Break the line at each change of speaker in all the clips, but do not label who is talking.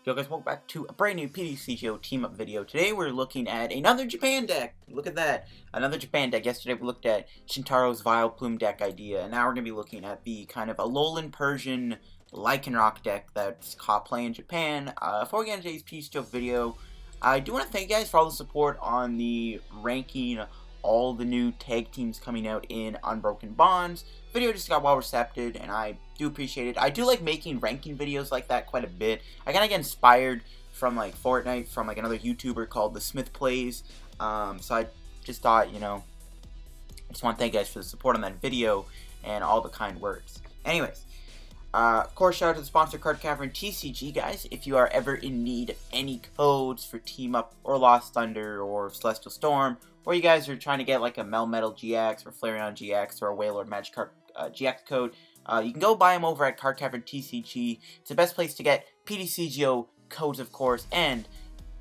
Yo guys, welcome back to a brand new PTCGO team up video. Today we're looking at another Japan deck. Look at that. Another Japan deck. Yesterday we looked at Shintaro's Vileplume deck idea, and now we're going to be looking at the kind of Alolan Persian Lycanroc deck that's caught play in Japan. Before we get into today's PTCGO video, I do want to thank you guys for all the support on the ranking all the new tag teams coming out in Unbroken Bonds. Video just got well recepted, and I do appreciate it. I do like making ranking videos like that quite a bit. I kind of get inspired from like Fortnite from like another YouTuber called The Smith Plays. So I just thought, you know, I just want to thank you guys for the support on that video and all the kind words. Anyways, of course, shout out to the sponsor Card Cavern TCG, guys. If you are ever in need of any codes for Team Up or Lost Thunder or Celestial Storm, or you guys are trying to get like a Melmetal GX or Flareon GX or a Wailord Magikarp GX code, you can go buy them over at Card Cavern TCG. It's the best place to get PTCGO codes, of course, and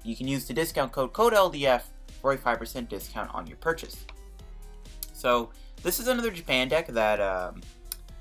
you can use the discount code LDF for a 5% discount on your purchase. So this is another Japan deck that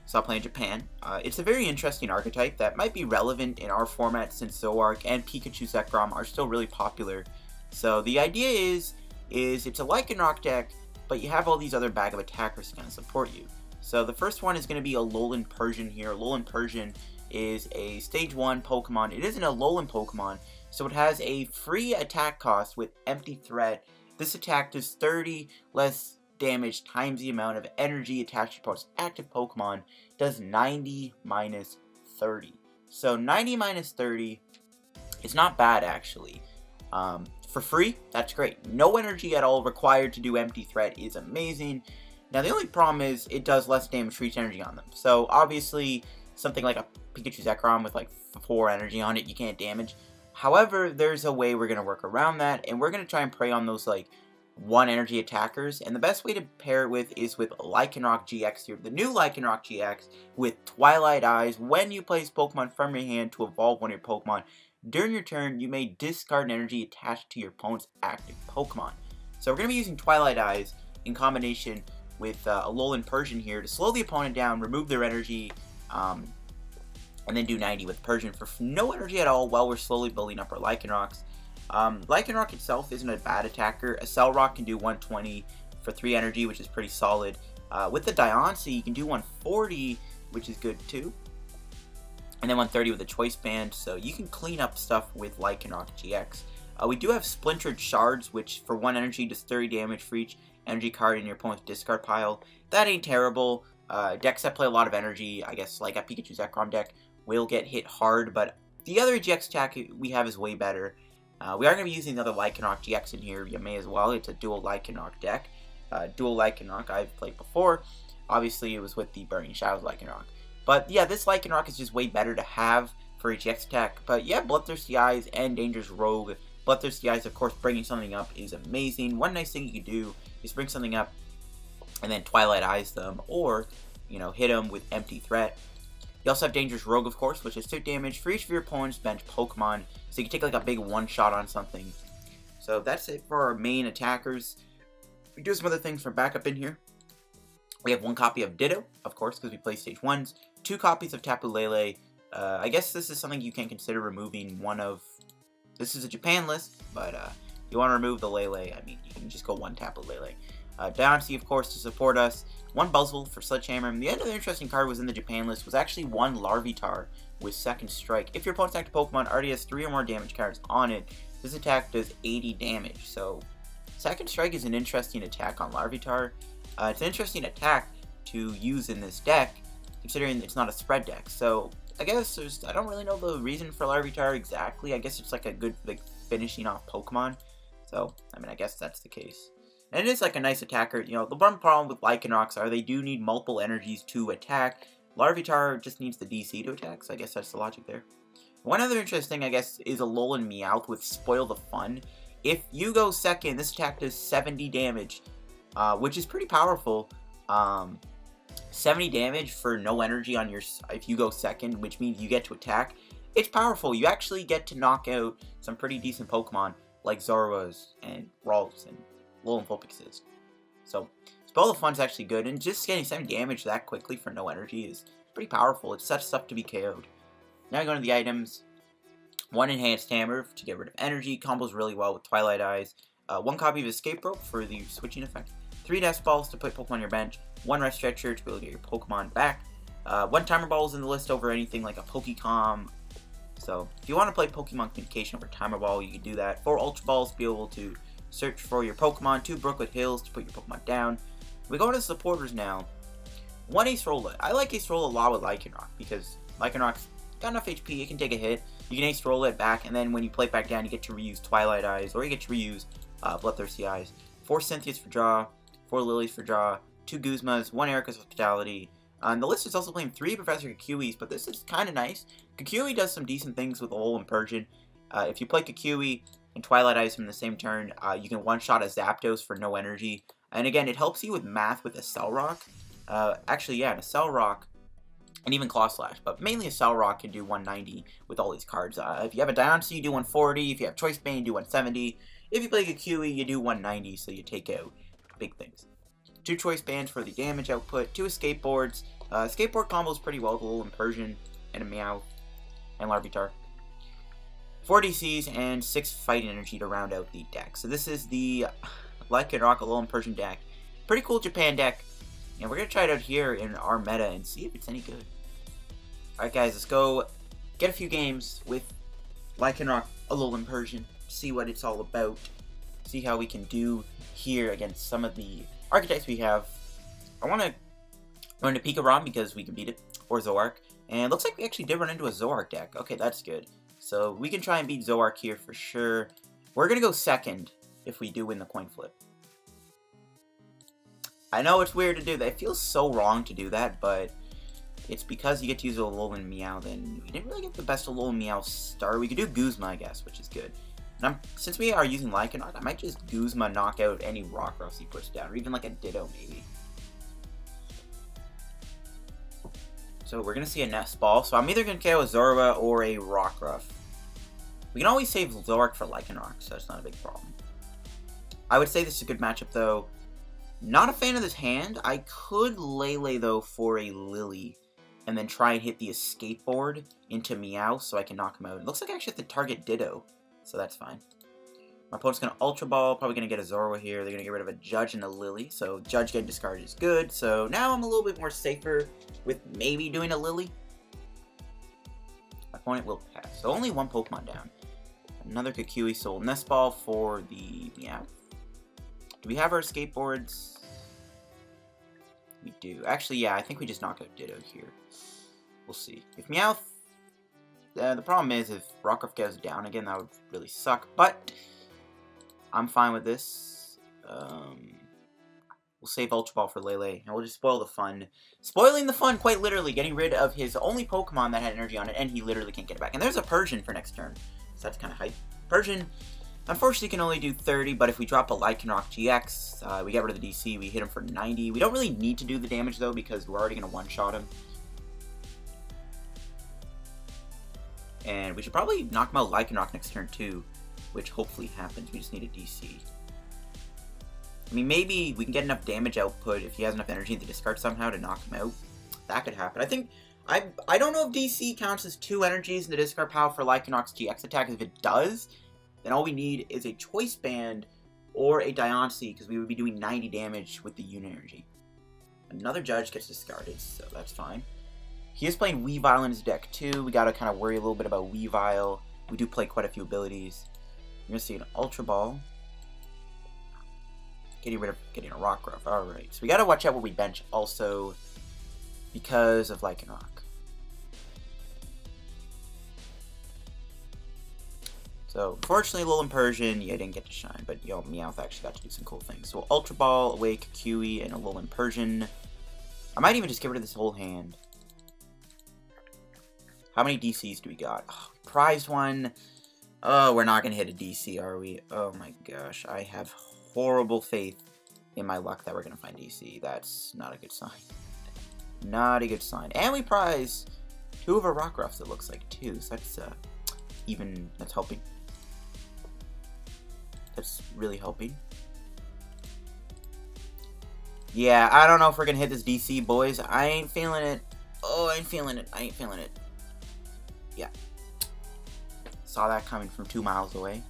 saw play in Japan. It's a very interesting archetype that might be relevant in our format since Zoroark and Pikachu Zekrom are still really popular. So the idea is it's a Lycanroc deck, but you have all these other bag of attackers to kind of support you. So the first one is going to be Alolan Persian here. Alolan Persian is a Stage 1 Pokemon. It is an Alolan Pokemon, so it has a free attack cost with Empty Threat. This attack does 30 less damage times the amount of energy attached to your opponent's active Pokemon. Does 90 minus 30. So 90 minus 30 is not bad, actually. For free, that's great. No energy at all required to do Empty Threat is amazing. Now, the only problem is it does less damage for each energy on them. So, obviously, something like a Pikachu Zekrom with like 4 energy on it, you can't damage. However, there's a way we're going to work around that, and we're going to try and prey on those like 1 energy attackers. And the best way to pair it with is with Lycanroc-GX here, the new Lycanroc-GX with Twilight Eyes. When you place Pokemon from your hand to evolve one of your Pokemon, during your turn, you may discard an energy attached to your opponent's active Pokemon. So we're going to be using Twilight Eyes in combination with Alolan Persian here to slow the opponent down, remove their energy, and then do 90 with Persian for no energy at all while we're slowly building up our Lycanrocs. Lycanroc itself isn't a bad attacker. A Acerola can do 120 for 3 energy, which is pretty solid. With the Diancie, you can do 140, which is good too. And then 130 with a Choice Band, so you can clean up stuff with Lycanroc-GX. We do have Splintered Shards, which for 1 energy does 30 damage for each energy card in your opponent's discard pile. That ain't terrible. Decks that play a lot of energy, I guess like a Pikachu Zekrom deck, will get hit hard, but the other GX attack we have is way better. We are going to be using another Lycanroc-GX in here. You may as well. It's a dual Lycanroc deck. Dual Lycanroc I've played before. Obviously, it was with the Burning Shadows Lycanroc. But yeah, this Lycanroc is just way better to have for a GX attack. But yeah, Bloodthirsty Eyes and Dangerous Rogue. Bloodthirsty Eyes, of course, bringing something up is amazing. One nice thing you can do is bring something up and then Twilight Eyes them, or, you know, hit them with Empty Threat. You also have Dangerous Rogue, of course, which is 2 damage for each of your opponent's bench Pokemon. So you can take like a big one-shot on something. So that's it for our main attackers. We do some other things for backup in here. We have 1 copy of Ditto, of course, because we play Stage 1s. 2 copies of Tapu Lele. I guess this is something you can consider removing one of. This is a Japan list, but you want to remove the Lele, I mean, you can just go 1 Tapu Lele. Diancie, of course, to support us. 1 Buzzwole for Sledgehammer. And the other interesting card was in the Japan list was actually 1 Larvitar with Second Strike. If your opponent's active Pokemon already has 3 or more damage cards on it, this attack does 80 damage. So, Second Strike is an interesting attack on Larvitar. It's an interesting attack to use in this deck, considering it's not a spread deck. So, I guess I don't really know the reason for Larvitar exactly. I guess it's like a good like finishing off Pokemon. So, I mean, I guess that's the case. And it is like a nice attacker. You know, the one problem with Lycanrocs are they do need multiple energies to attack. Larvitar just needs the DC to attack, so I guess that's the logic there. One other interesting thing, I guess, is Alolan Meowth with Spoil the Fun. If you go second, this attack does 70 damage, which is pretty powerful. 70 damage for no energy on your if you go second, which means you get to attack. It's powerful. You actually get to knock out some pretty decent Pokemon like Zoroark and Ralts and Alolan Vulpixes. So Spoil the Fun's actually good, and just getting 70 damage that quickly for no energy is pretty powerful. It's such stuff to be KO'd. Now going to the items. 1 Enhanced Hammer to get rid of energy, combos really well with Twilight Eyes. 1 copy of Escape Rope for the switching effect. 3 Nest Balls to put Pokemon on your bench. 1 Rest Stretcher to be able to get your Pokemon back. 1 Timer Ball is in the list over anything like a Pokecom. So, if you want to play Pokemon Communication over Timer Ball, you can do that. 4 Ultra Balls to be able to search for your Pokemon. 2 Brooklet Hills to put your Pokemon down. We go into supporters now. 1 Acerola. I like Acerola a lot with Lycanroc because Lycanroc's got enough HP, it can take a hit. You can Acerola it back, and then when you play it back down, you get to reuse Twilight Eyes, or you get to reuse Bloodthirsty Eyes. 4 Cynthias for draw, 4 Lilies for draw, 2 Guzmas, 1 Erika's Hospitality. The list is also playing 3 Professor Kukui's, but this is kind of nice. Kukui does some decent things with Alolan Persian. If you play Kukui and Twilight Eyes from the same turn, you can one-shot a Zapdos for no energy. And again, it helps you with math with Acerola. Actually, yeah, an Acerola, and even Claw Slash, but mainly Acerola can do 190 with all these cards. If you have a Diancie, you do 140. If you have Choice Bane, you do 170. If you play Kukui, you do 190, so you take out big things. 2 Choice Bands for the damage output, 2 Escape Boards. Escape Board combos pretty well with Alolan Persian and a Meowth and Larvitar. 4 DCs and 6 Fighting Energy to round out the deck. So this is the Lycanroc Alolan Persian deck. Pretty cool Japan deck. And we're going to try it out here in our meta and see if it's any good. Alright guys, let's go get a few games with Lycanroc Alolan Persian. See what it's all about. See how we can do here against some of the archetypes we have. I want to run into Pikarom because we can beat it. Or Zoroark. And it looks like we actually did run into a Zoroark deck. Okay, that's good. So we can try and beat Zoroark here for sure. We're going to go second if we do win the coin flip. I know it's weird to do that. It feels so wrong to do that, but it's because you get to use Alolan Meowth, and we didn't really get the best Alolan Meowth start. We could do Guzma, I guess, which is good. And since we are using Lycanroc, I might just Guzma knock out any Rockruffs he puts down, or even like a Ditto, maybe. So we're going to see a Nest Ball, so I'm either going to KO a Zorua or a Rockruff. We can always save Zoroark for Lycanroc, so that's not a big problem. I would say this is a good matchup, though. Not a fan of this hand. I could Lele, though, for a Lillie, and then try and hit the Escape Board into Meowth so I can knock him out. It looks like I actually have to target Ditto, so that's fine. My opponent's going to Ultra Ball, probably going to get a Zorua here. They're going to get rid of a Judge and a Lillie, so Judge getting discarded is good. So now I'm a little bit more safer with maybe doing a Lillie. My opponent will pass. So only 1 Pokemon down. Another Kukui Soul Nest Ball for the Meowth. Do we have our Escape Boards? We do. Actually, yeah, I think we just knock out Ditto here. We'll see. If Meowth... the problem is, if Rockruff goes down again, that would really suck. But I'm fine with this. We'll save Ultra Ball for Lele, and we'll just spoil the fun. Spoiling the fun, quite literally, getting rid of his only Pokemon that had energy on it, and he literally can't get it back. And there's a Persian for next turn, so that's kind of hype. Persian... unfortunately, can only do 30, but if we drop a Lycanroc-GX, we get rid of the DC, we hit him for 90. We don't really need to do the damage, though, because we're already going to one-shot him. And we should probably knock him out Lycanroc next turn, too, which hopefully happens. We just need a DC. I mean, maybe we can get enough damage output if he has enough energy in the discard somehow to knock him out. That could happen. I think... I don't know if DC counts as 2 energies in the discard pile for Lycanroc's GX attack. If it does... then all we need is a Choice Band or a Diancie, because we would be doing 90 damage with the unit energy. Another Judge gets discarded, so that's fine. He is playing Weavile in his deck, too. We gotta kind of worry a little bit about Weavile. We do play quite a few abilities. You're gonna see an Ultra Ball. Getting rid of getting a Rockruff. Alright, so we gotta watch out what we bench also because of Lycanroc. So, unfortunately, Alolan Persian, yeah, didn't get to shine, but yo, Meowth actually got to do some cool things. So, Ultra Ball, away Kukui, and Alolan Persian. I might even just get rid of this whole hand. How many DCs do we got? Oh, prized one. Oh, we're not going to hit a DC, are we? Oh my gosh, I have horrible faith in my luck that we're going to find DC. That's not a good sign. Not a good sign. And we prize 2 of our Rockruffs, it looks like, too. So that's, that's helping. That's really helping. Yeah, I don't know if we're gonna hit this DC, boys. I ain't feeling it. Oh, I ain't feeling it. I ain't feeling it. Yeah. Saw that coming from 2 miles away.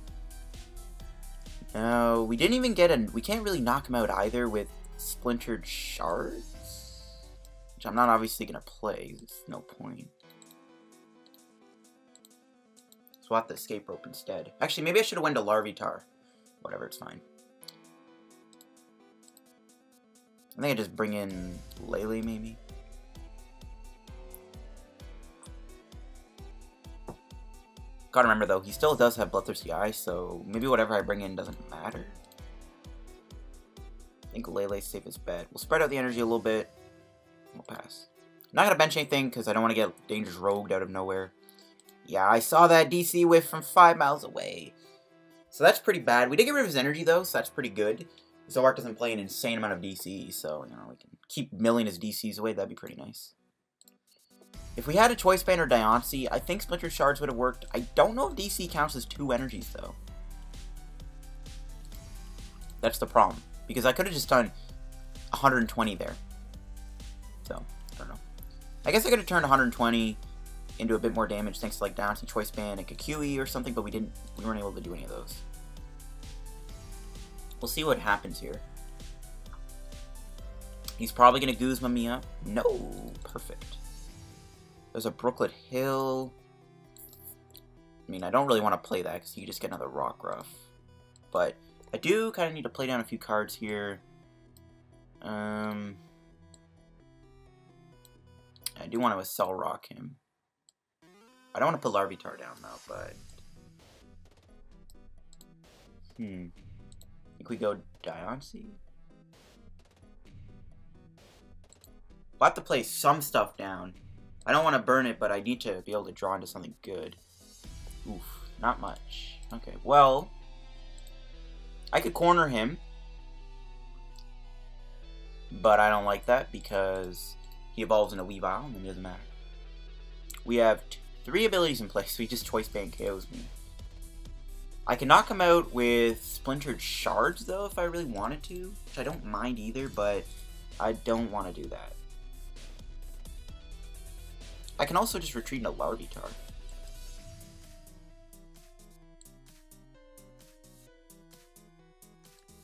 No, we didn't even get a... We can't really knock him out either with Splintered Shards. Which I'm not obviously going to play. There's no point. So we'll have to Escape Rope instead. Actually, maybe I should have went to Larvitar. Whatever, it's fine. I think I just bring in Lele, maybe. Gotta remember, though, he still does have Bloodthirsty Eye, so maybe whatever I bring in doesn't matter. I think Lele's safest bet. We'll spread out the energy a little bit. We'll pass. I'm not gonna bench anything, because I don't want to get Dangerous Rogued out of nowhere. Yeah, I saw that DC whiff from 5 miles away. So that's pretty bad. We did get rid of his energy, though, so that's pretty good. Zoroark doesn't play an insane amount of DC, so, you know, we can keep milling his DCs away. That'd be pretty nice. If we had a Choice Band or Diancie, I think Splinter Shards would have worked. I don't know if DC counts as 2 energies, though. That's the problem. Because I could have just done 120 there. So, I don't know. I guess I could have turned 120 into a bit more damage thanks to, like, Diancie, Choice Band, and Kukui or something, but we weren't able to do any of those. We'll see what happens here. He's probably going to Guzma me up. No! Perfect. There's a Brooklet Hill. I mean, I don't really want to play that because you just get another Rockruff. But I do kind of need to play down a few cards here. I do want to Acerola him. I don't want to put Larvitar down though, but... I think we go Diancie? We'll have to play some stuff down. I don't want to burn it, but I need to be able to draw into something good. Oof, not much. Okay, well, I could corner him, but I don't like that because he evolves in a Weavile, and it doesn't matter. We have 3 abilities in place, so he just Choice Band KOs me. I can knock him out with Splintered Shards, though, if I really wanted to, which I don't mind either, but I don't want to do that. I can also just retreat into Larvitar.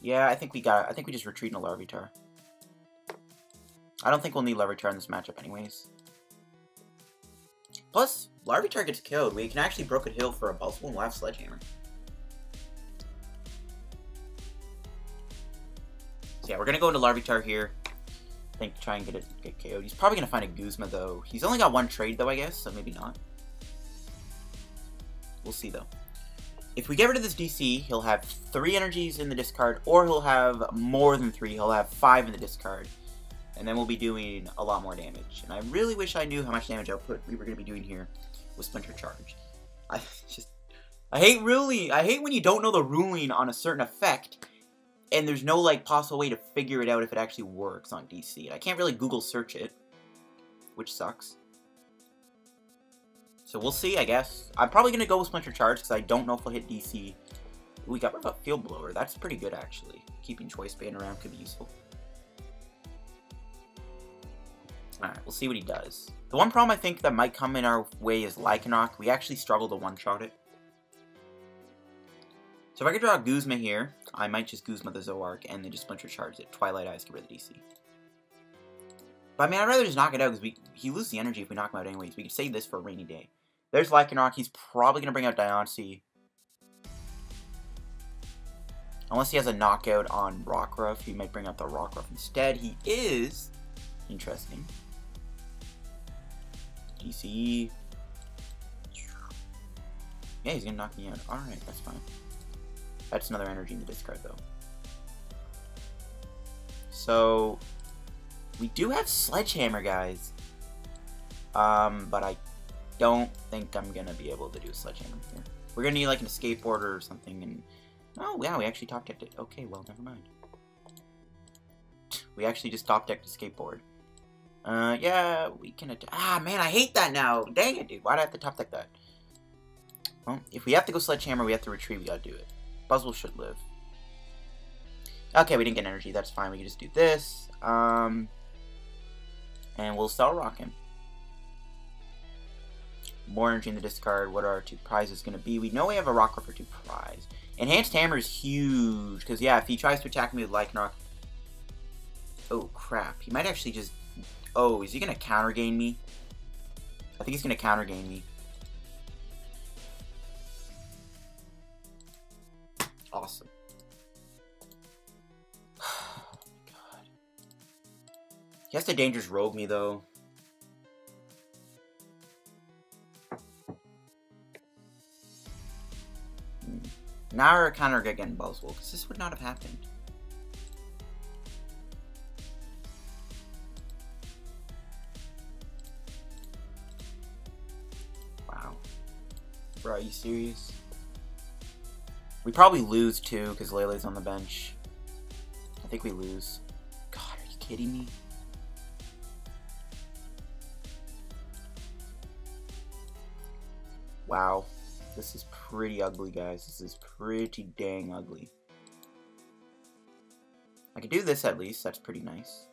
Yeah, I think we just retreat into Larvitar. I don't think we'll need Larvitar in this matchup anyways. Plus, Larvitar gets killed. We can actually Brooklet Hill for a Buzzwole and we'll have Sledgehammer. So yeah, we're gonna go into Larvitar here. I think try and get KO'd. He's probably gonna find a Guzma though. He's only got 1 trade though, I guess, so maybe not. We'll see though. If we get rid of this DC, he'll have 3 energies in the discard, or he'll have more than 3. He'll have 5 in the discard, and then we'll be doing a lot more damage. And I really wish I knew how much damage output we were gonna be doing here with Splinter Charge. I hate when you don't know the ruling on a certain effect. And there's no, like, possible way to figure it out if it actually works on DC. I can't really Google search it, which sucks. So we'll see, I guess. I'm probably going to go with Splinter Charge because I don't know if we'll hit DC. We got rid of a Field Blower. That's pretty good, actually. Keeping Choice Band around could be useful. Alright, we'll see what he does. The one problem I think that might come in our way is Lycanroc. We actually struggle to one-shot it. So if I could draw a Guzma here, I might just Guzma the Zoroark and then just Splinter Charge it. Twilight Eyes, get rid of the DC. But I mean, I'd rather just knock it out because he loses the energy if we knock him out anyways. We could save this for a rainy day. There's Lycanroc. He's probably going to bring out Diancie. Unless he has a knockout on Rockruff, he might bring out the Rockruff instead. He is. Interesting. DC. Yeah, he's going to knock me out. Alright, that's fine. That's another energy in the discard, though. So, we do have Sledgehammer, guys. But I don't think I'm going to be able to do a Sledgehammer here. We're going to need, like, an Escape Board or something, and... Oh, yeah, we actually top-decked it. Okay, well, never mind. We actually just top-decked Escape Board. Yeah, we can... Ah, man, I hate that now! Dang it, dude. Why'd I have to top-deck that? Well, if we have to go Sledgehammer, we have to retreat, we gotta do it. Buzzwole should live. Okay, we didn't get energy. That's fine. We can just do this. And we'll Cell Rock him. More energy in the discard. What are our 2 prizes going to be? We know we have a Rockruff for 2 prize. Enhanced Hammer is huge, because, yeah, if he tries to attack me with Lycanroc... Oh, crap. He might actually just... Oh, is he going to counter gain me? I think he's going to counter gain me. Awesome. Oh, my God. He has to dangerous rogue me, though. Now we're counter again Buzzwole, because this would not have happened. Wow. Bro, are you serious? We probably lose too, because Lele's on the bench. I think we lose. God, are you kidding me? Wow. This is pretty ugly, guys. This is pretty dang ugly. I could do this at least. That's pretty nice.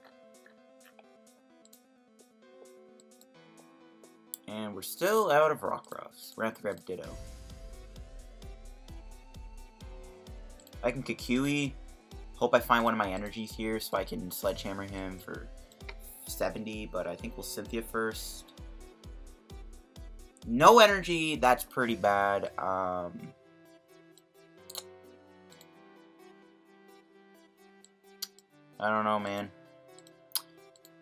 And we're still out of Rockruffs. We're gonna have to grab Ditto. I can Kukui. Hope I find one of my energies here so I can Sledgehammer him for 70, but I think we'll Cynthia first. No energy, that's pretty bad. I don't know, man.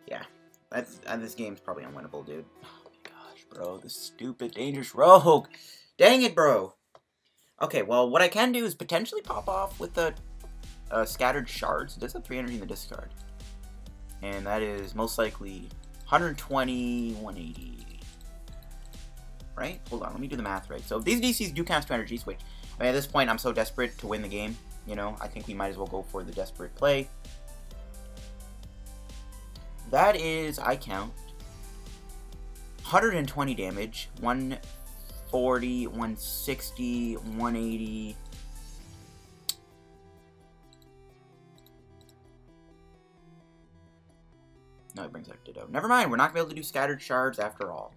Yeah, this game's probably unwinnable, dude. Oh my gosh, bro, this stupid dangerous rogue. Dang it, bro. Okay, well, what I can do is potentially pop off with the scattered shards. It does have 3 energy in the discard, and that is most likely 120, 180. Right? Hold on, let me do the math right. So these DCs do count 2 energies, which, I mean, at this point, I'm so desperate to win the game. You know, I think we might as well go for the desperate play. That is, I count, 120 damage, 140, 160, 180. No, it brings out Ditto. Never mind, we're not going to be able to do scattered shards after all.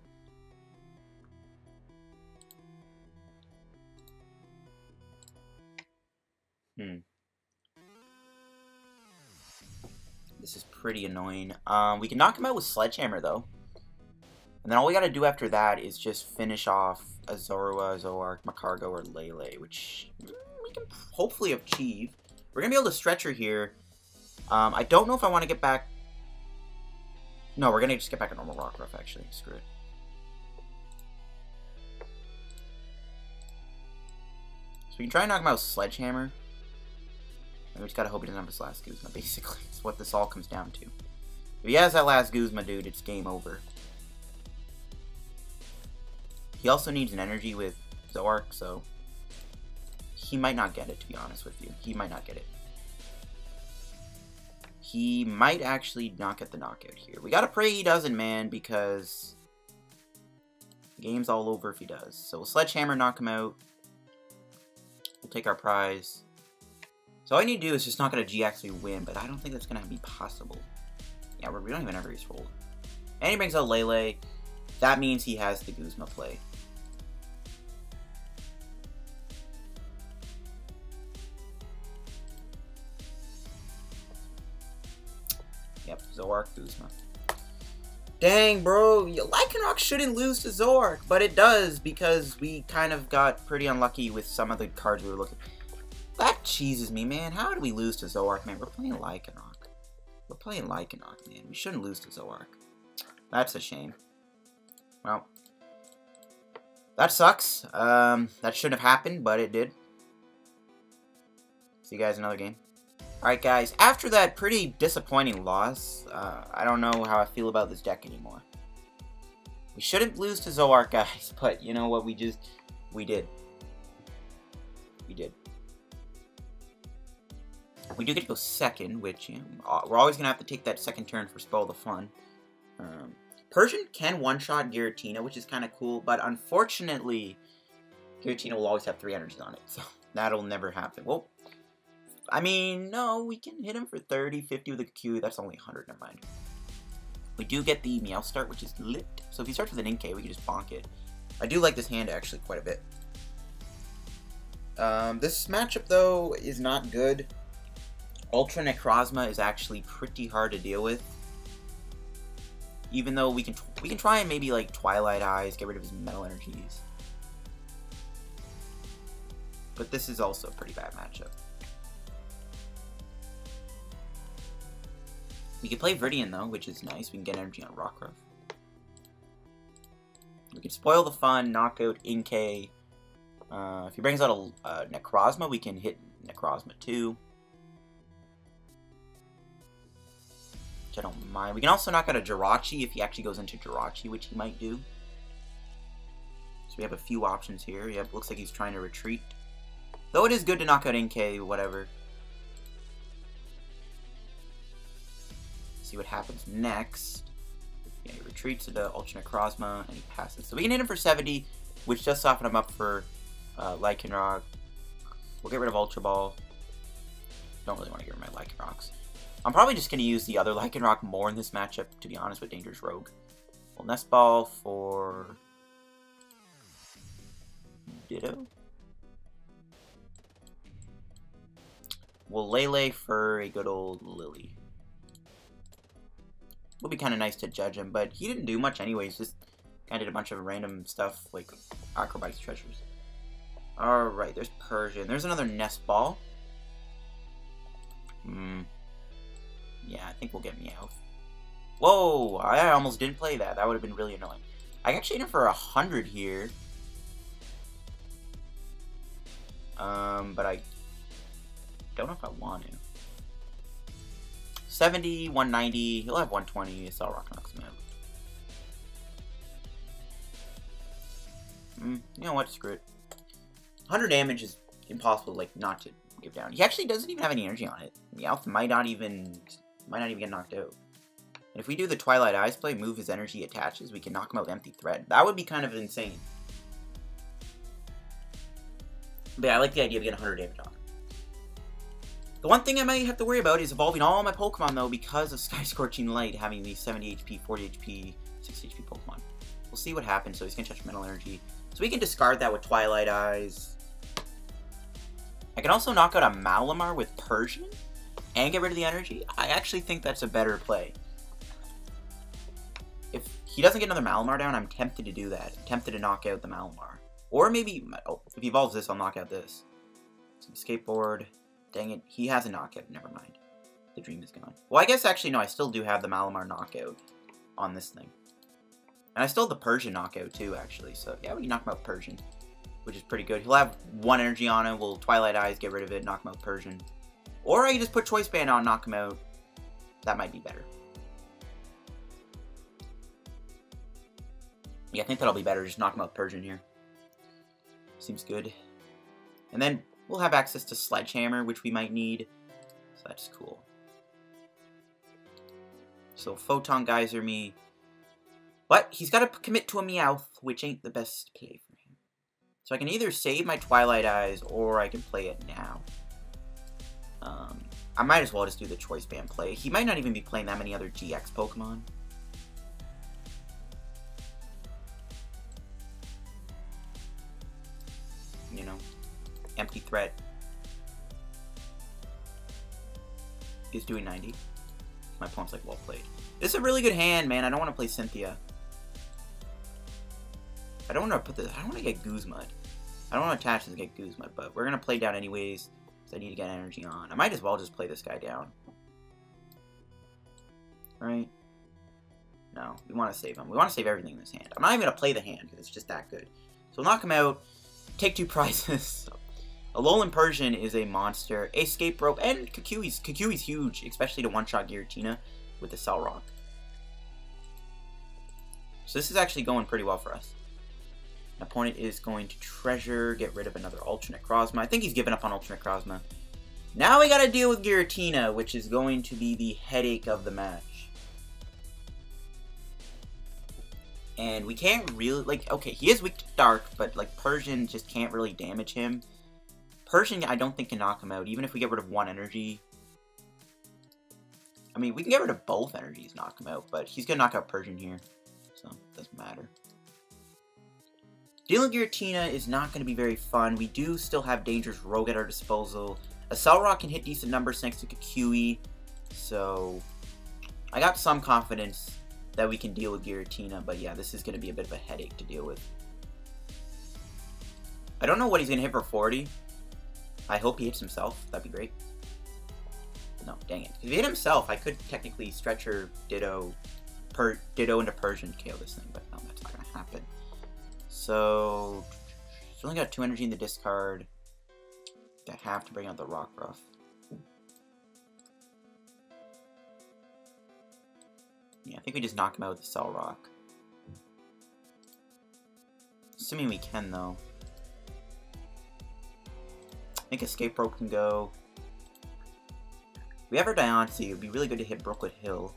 This is pretty annoying. We can knock him out with Sledgehammer, though. And then all we gotta do after that is just finish off a Zorua, Zoroark, Magcargo, or Lele, which we can hopefully achieve. We're gonna be able to stretch her here. I don't know if I want to get back... No, we're gonna just get back a normal Rockruff, actually. Screw it. So we can try and knock him out with Sledgehammer. And we just gotta hope he doesn't have his last Guzma, basically. That's what this all comes down to. If he has that last Guzma, dude, it's game over. He also needs an energy with Zoroark, so... he might not get it, to be honest with you. He might not get it. He might actually not get the knockout here. We gotta pray he doesn't, man, because... the game's all over if he does. So we'll Sledgehammer, knock him out. We'll take our prize. So all I need to do is just not going to GX we win, but I don't think that's going to be possible. Yeah, we don't even have a race roll. And he brings out Lele. That means he has the Guzma play. Yep, Zoroark, Guzma. Dang, bro. Lycanroc shouldn't lose to Zoroark, but it does because we kind of got pretty unlucky with some of the cards we were looking at. That cheeses me, man. How did we lose to Zoroark, man? We're playing Lycanroc. We're playing Lycanroc, man. We shouldn't lose to Zoroark. That's a shame. Well, that sucks. That shouldn't have happened, but it did. See you guys in another game. Alright, guys. After that pretty disappointing loss, I don't know how I feel about this deck anymore. We shouldn't lose to Zoroark, guys, but you know what? We did. We did. We do get to go second, which, you know, we're always going to have to take that second turn for Spoil the Fun. Persian can one-shot Giratina, which is kind of cool, but unfortunately, Giratina will always have 3 energies on it, so that'll never happen. Well, I mean, no, we can hit him for 30, 50 with a Q, that's only 100, never mind. We do get the Meowth start, which is lit, so if he starts with an Inkay, we can just bonk it. I do like this hand actually quite a bit. This matchup though is not good. Ultra Necrozma is actually pretty hard to deal with. Even though we can try and maybe like Twilight Eyes, get rid of his metal energies. But this is also a pretty bad matchup. We can play Viridian though, which is nice. We can get energy on Rockruff. We can spoil the fun, knock out Inkay. If he brings out a Necrozma, we can hit Necrozma too. Which I don't mind. We can also knock out a Jirachi if he actually goes into Jirachi, which he might do. So we have a few options here. Yep, looks like he's trying to retreat. Though it is good to knock out Inkay, whatever. See what happens next. Yeah, he retreats into Ultra Necrozma and he passes. So we can hit him for 70, which does soften him up for Lycanroc. We'll get rid of Ultra Ball. Don't really want to get rid of my Lycanrocs. I'm probably just going to use the other Lycanroc more in this matchup, to be honest, with Dangerous Rogue. We'll Nest Ball for Ditto. We'll Lele for a good old Lillie. Would be kind of nice to judge him, but he didn't do much anyways. Just kind of did a bunch of random stuff like Acrobatics Treasures. Alright, there's Persian. There's another Nest Ball. Yeah, I think we'll get Meowth. Whoa! I almost didn't play that. That would have been really annoying. I actually hit him for 100 here. But I don't know if I want to. 70, 190, he'll have 120, it's all Rock knocks him out. You know what, screw it. 100 damage is impossible, like, not to give down. He actually doesn't even have any energy on it. Meowth might not even get knocked out. And if we do the Twilight Eyes play, move his energy attaches, we can knock him out with Empty Thread. That would be kind of insane. But yeah, I like the idea of getting 100 damage on him. The one thing I might have to worry about is evolving all my Pokemon, though, because of Sky Scorching Light having these 70 HP, 40 HP, 60 HP Pokemon. We'll see what happens, so he's going to touch Mental Energy. So we can discard that with Twilight Eyes. I can also knock out a Malamar with Persian and get rid of the energy. I actually think that's a better play. If he doesn't get another Malamar down, I'm tempted to do that. I'm tempted to knock out the Malamar. Or maybe, oh, if he evolves this, I'll knock out this. So Escape Board. Dang it, he has a knockout. Never mind. The dream is gone. Well, I guess actually, no, I still do have the Malamar knockout on this thing. And I still have the Persian knockout too, actually. So, yeah, we can knock him out with Persian, which is pretty good. He'll have 1 energy on him. We'll Twilight Eyes, get rid of it, knock him out with Persian. Or I can just put Choice Band on, knock him out. That might be better. Yeah, I think that'll be better. Just knock him out with Persian here. Seems good. And then we'll have access to Sledgehammer, which we might need. So that's cool. So Photon Geyser me. But he's got to commit to a Meowth, which ain't the best play for him. So I can either save my Twilight Eyes, or I can play it now. I might as well just do the Choice Band play. He might not even be playing that many other GX Pokemon. You know, Empty Threat is doing 90. My opponent's like, well played. This is a really good hand, man. I don't want to play Cynthia. I don't want to put this. I don't want to get Guzma. I don't want to attach this and get Guzma, but we're gonna play down anyways. So I need to get energy on. I might as well just play this guy down. Right? No, we want to save him. We want to save everything in this hand. I'm not even gonna play the hand because it's just that good. So we'll knock him out. Take 2 prizes. Alolan Persian is a monster. Escape Rope and Kukui's huge, especially to one-shot Giratina with the Cell Rock. So this is actually going pretty well for us. My opponent is going to Treasure, get rid of another Ultra Necrozma. I think he's given up on Ultra Necrozma. Now we gotta deal with Giratina, which is going to be the headache of the match. And we can't really, like, okay, he is weak to Dark, but, like, Persian just can't really damage him. Persian, I don't think can knock him out, even if we get rid of 1 energy. I mean, we can get rid of both energies, knock him out, but he's gonna knock out Persian here, so it doesn't matter. Dealing Giratina is not going to be very fun. We do still have Dangerous Rogue at our disposal. Acerola can hit decent numbers thanks to Kukui, so I got some confidence that we can deal with Giratina, but yeah, this is going to be a bit of a headache to deal with. I don't know what he's going to hit for 40. I hope he hits himself. That'd be great. No, dang it. If he hit himself, I could technically stretch or Ditto into Persian to KO this thing, but no, that's not going to happen. So, he's only got 2 energy in the discard. I have to bring out the Rockruff. Yeah, I think we just knock him out with the Cell Rock. Assuming we can, though. I think Escape Board can go. We have our Diancie. It would be really good to hit Brooklet Hill.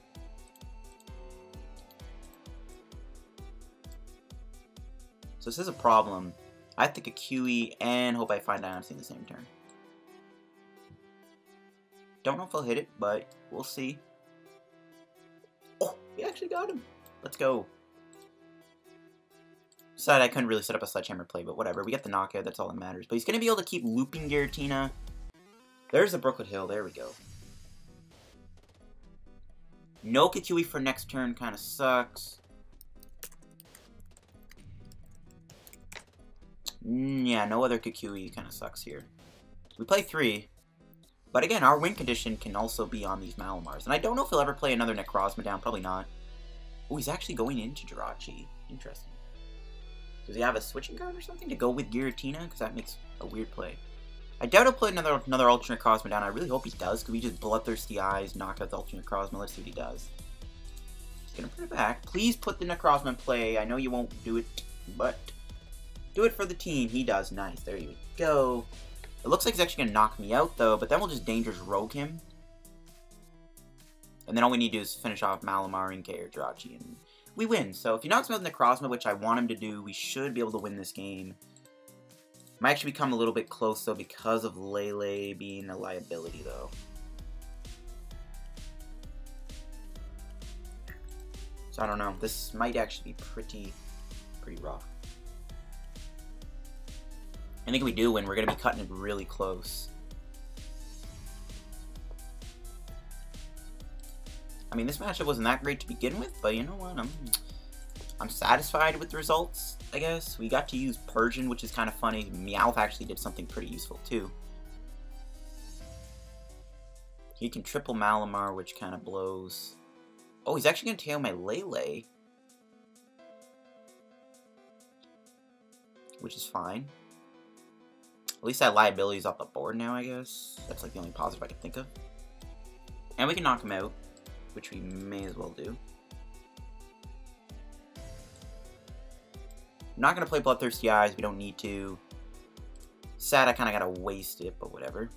So this is a problem. I have to Kukui and hope I find Diancie in the same turn. Don't know if I'll hit it, but we'll see. Oh, we actually got him. Let's go. Decided I couldn't really set up a Sledgehammer play, but whatever. We got the knockout, that's all that matters. But he's going to be able to keep looping Giratina. There's the Brooklet Hill, there we go. No Kukui for next turn kind of sucks. Yeah, no other Kukui kind of sucks here. We play 3. But again, our win condition can also be on these Malamars. And I don't know if he'll ever play another Necrozma down. Probably not. Oh, he's actually going into Jirachi. Interesting. Does he have a switching card or something to go with Giratina? Because that makes a weird play. I doubt he'll play another Ultra Necrozma down. I really hope he does. Because we just Bloodthirsty Eyes, knock out the Ultra Necrozma. Let's see what he does. He's going to put it back. Please put the Necrozma in play. I know you won't do it, but do it for the team. He does. Nice. There you go. It looks like he's actually going to knock me out, though, but then we'll just Dangerous Rogue him. And then all we need to do is finish off Malamar, Inkay, or Jirachi, and we win. So if he knocks me out with Necrozma, which I want him to do, we should be able to win this game. Might actually become a little bit close, though, because of Lele being a liability, though. So I don't know. This might actually be pretty rough. I think if we do win, we're going to be cutting it really close. I mean, this matchup wasn't that great to begin with, but you know what? I'm satisfied with the results, I guess. We got to use Persian, which is kind of funny. Meowth actually did something pretty useful, too. He can triple Malamar, which kind of blows. Oh, he's actually going to tail my Lele. Which is fine. At least that liability is off the board now, I guess. That's like the only positive I can think of. And we can knock him out, which we may as well do. I'm not going to play Bloodthirsty Eyes. We don't need to. Sad I kind of got to waste it, but whatever.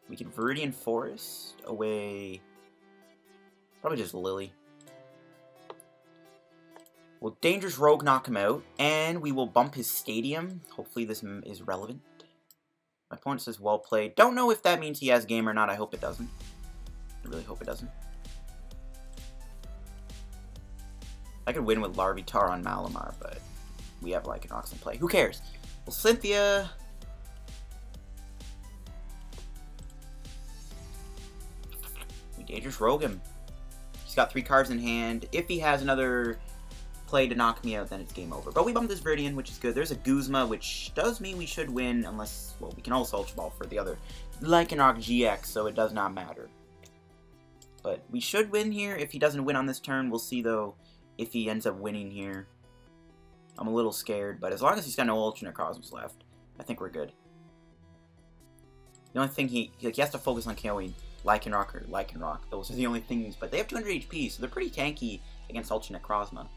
We can Viridian Forest away. Probably just Lillie. We'll Dangerous Rogue knock him out, and we will bump his Stadium. Hopefully this is relevant. My opponent says well played. Don't know if that means he has game or not. I hope it doesn't. I really hope it doesn't. I could win with Larvitar on Malamar, but we have Lycanroc in play. Who cares? Well, Cynthia. We Dangerous Rogue him. He's got 3 cards in hand. If he has another play to knock me out, then it's game over. But we bumped this Viridian, which is good. There's a Guzma, which does mean we should win, unless, well, we can also Ultra Ball for the other Lycanroc-GX, so it does not matter. But we should win here. If he doesn't win on this turn, we'll see, though, if he ends up winning here. I'm a little scared, but as long as he's got no Ultra Necrozmas left, I think we're good. The only thing he has to focus on KOing Lycanroc or Lycanroc. Those are the only things, but they have 200 HP, so they're pretty tanky against Ultra Necrozma.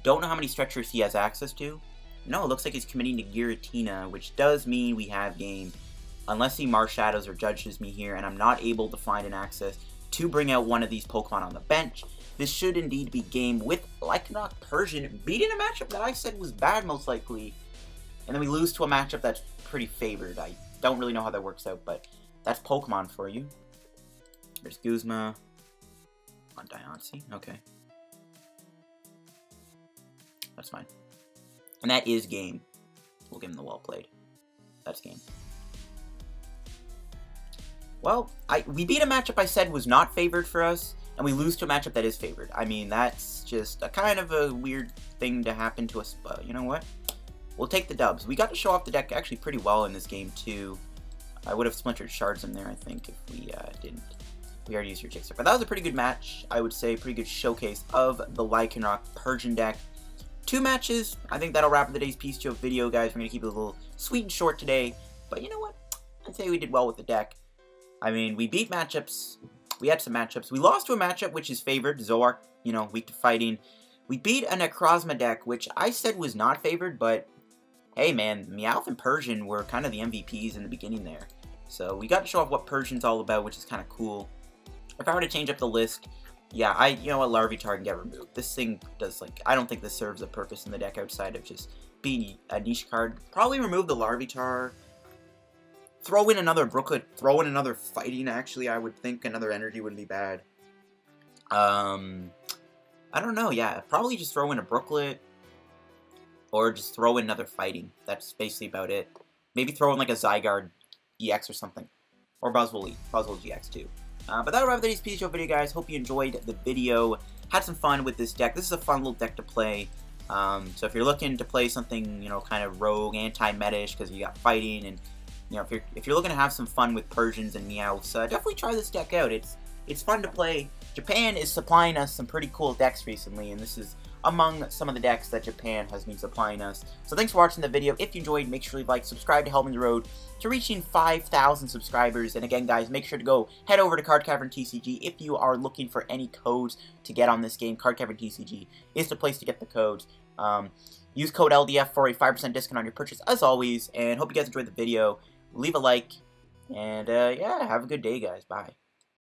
Don't know how many stretchers he has access to. No, it looks like he's committing to Giratina, which does mean we have game. Unless he Marshadows or judges me here, and I'm not able to find an access to bring out one of these Pokemon on the bench, this should indeed be game with Lycanroc Persian beating a matchup that I said was bad most likely. And then we lose to a matchup that's pretty favored. I don't really know how that works out, but that's Pokemon for you. There's Guzma on Diancie. Okay. That's fine. And that is game. We'll give him the well played. That's game. Well, we beat a matchup I said was not favored for us, and we lose to a matchup that is favored. I mean, that's just a kind of a weird thing to happen to us, but you know what? We'll take the dubs. We got to show off the deck actually pretty well in this game, too. I would have splintered shards in there, I think, if we didn't. We already used your Jixer. But that was a pretty good match, I would say. Pretty good showcase of the Lycanroc Persian deck. 2 matches. I think that'll wrap up today's PTCGO video, guys. We're going to keep it a little sweet and short today. But you know what? I'd say we did well with the deck. I mean, we beat matchups. We had some matchups. We lost to a matchup which is favored. Zoroark, you know, weak to fighting. We beat a Necrozma deck, which I said was not favored, but hey, man, Meowth and Persian were kind of the MVPs in the beginning there. So we got to show off what Persian's all about, which is kind of cool. If I were to change up the list, yeah, you know what, Larvitar can get removed. This thing does, like, I don't think this serves a purpose in the deck outside of just being a niche card. Probably remove the Larvitar. Throw in another Brooklet. Throw in another fighting, actually. I would think another energy wouldn't be bad. I don't know, yeah. Probably just throw in a Brooklet. Or just throw in another fighting. That's basically about it. Maybe throw in like a Zygarde EX or something. Or Buzzwole GX too. But that'll wrap up today's PTCGO video, guys. Hope you enjoyed the video. Had some fun with this deck. This is a fun little deck to play. So if you're looking to play something, you know, kind of rogue, anti-metish, because you got fighting, and you know, if you're looking to have some fun with Persians and Meowths, definitely try this deck out. It's fun to play. Japan is supplying us some pretty cool decks recently, and this is among some of the decks that Japan has been supplying us. So thanks for watching the video. If you enjoyed, make sure to leave a like, subscribe to help me the road to reaching 5,000 subscribers. And again, guys, make sure to go head over to Card Cavern TCG if you are looking for any codes to get on this game. Card Cavern TCG is the place to get the codes. Use code LDF for a 5% discount on your purchase, as always. And hope you guys enjoyed the video. Leave a like, and yeah, have a good day, guys. Bye.